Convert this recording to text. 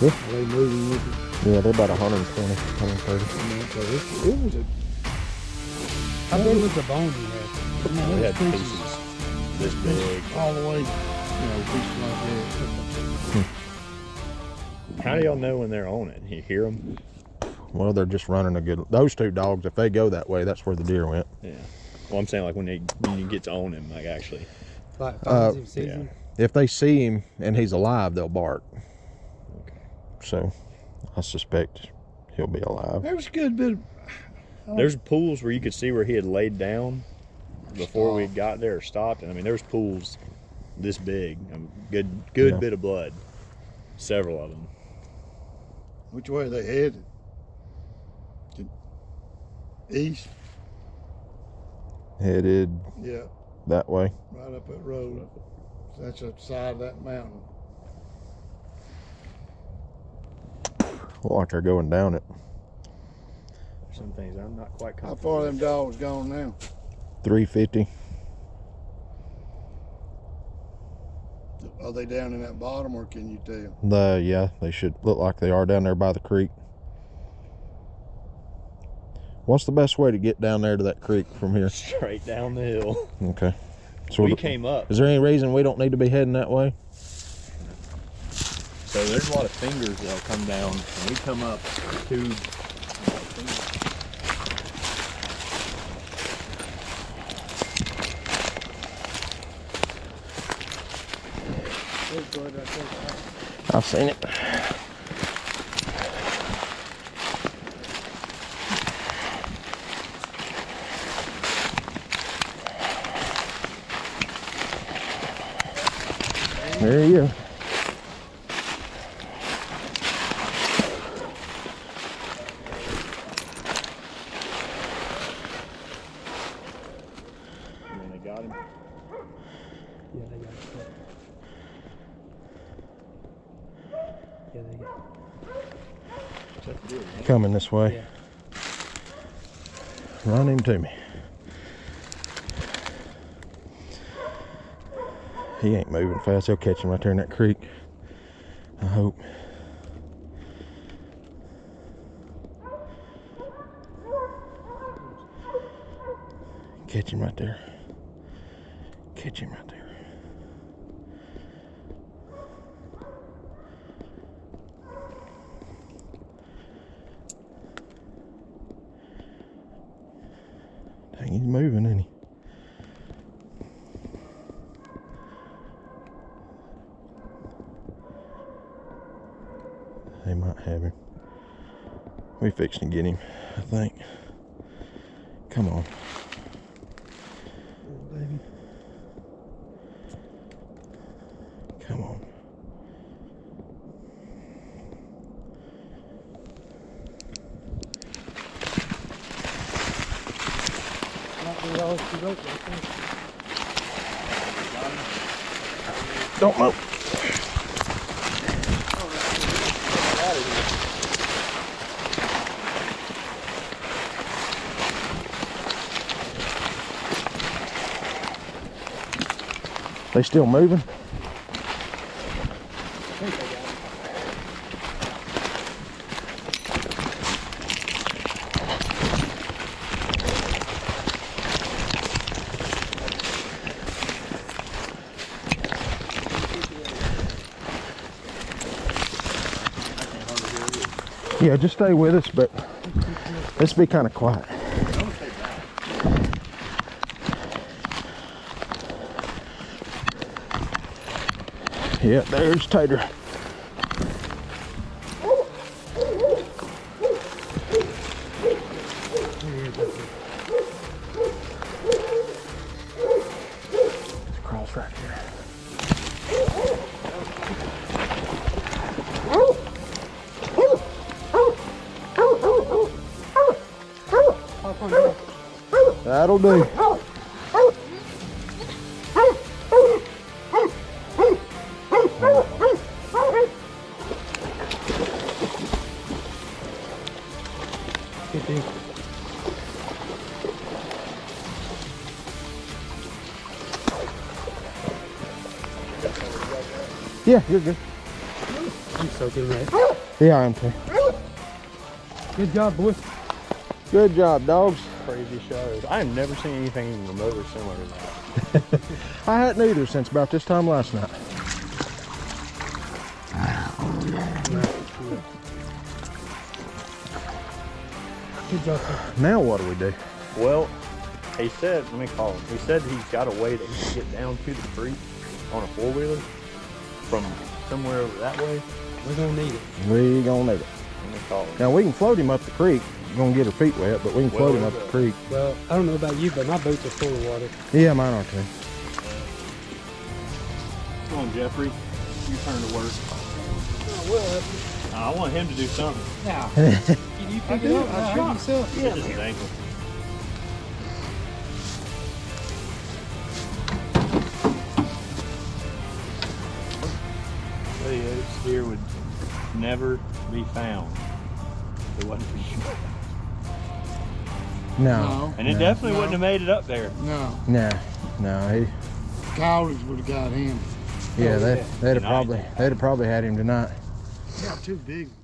Yeah. Are they moving with it? Yeah, they're about 120, 130. It was a. How big was the bone you had? I mean, We it had was pieces this big. all the way, pieces like that. How do y'all know when they're on it? You hear them? Well, they're just running a good. Those two dogs, if they go that way, that's where the deer went. Yeah. Well, I'm saying like when you get to own him, like actually. Like finds him, sees him. If they see him and he's alive, they'll bark. Okay. So, I suspect he'll be alive. There was a good bit of. There's pools where you could see where he had laid down before we got there or stopped, and I mean there's pools this big, good bit of blood, several of them. Which way they headed? East. Headed Yeah, that way. right up that road. That's the side of that mountain. Look like they're going down it. Some things I'm not quite How confident. far them dogs gone now? 350. Are they down in that bottom, or can you tell? Yeah, they should look like they are down there by the creek. What's the best way to get down there to that creek from here? Straight down the hill. Okay. So We came up. Is there any reason we don't need to be heading that way? So there's a lot of fingers that'll come down, and we come up to. I've seen it. There you go. And they got him. Yeah, they got it. Yeah, they got it. Coming this way. Yeah. Run him to me. He ain't moving fast. He'll catch him right there in that creek. I hope. Catch him right there. Catch him right there. Dang, he's moving, isn't he? They might have him. We fixed to get him, I think. Come on. Baby. Come on. Don't move. They still moving? Yeah, just stay with us, but let's be kind of quiet. Yeah, there's Tater. It's across right here. That'll do. Yeah, you're good. soaking wet. Yeah, I am too. Good job, boys. Good job, dogs. Crazy shows. I have never seen anything remotely similar to that. I hadn't either since about this time last night. Good job, sir. Now what do we do? Well, he said, let me call him. He said he's got a way that he can get down to the creek on a four-wheeler from somewhere over that way. We're gonna need it. We gonna need it. Let me call him. Now we can float him up the creek. We're gonna get our feet wet, but we can float him up the creek. Well, I don't know about you, but my boots are full of water. Yeah, mine are too. Come on, Jeffrey. Your turn to work. I want him to do something. Now, can you pick it up? I shot myself. Yeah, this is his ankle. This deer would never be found if it wasn't for you. No. And it no, definitely wouldn't have made it up there. No, No, he. coyotes would have got him. Yeah, they'd have Nice. probably had him tonight. Got two big ones.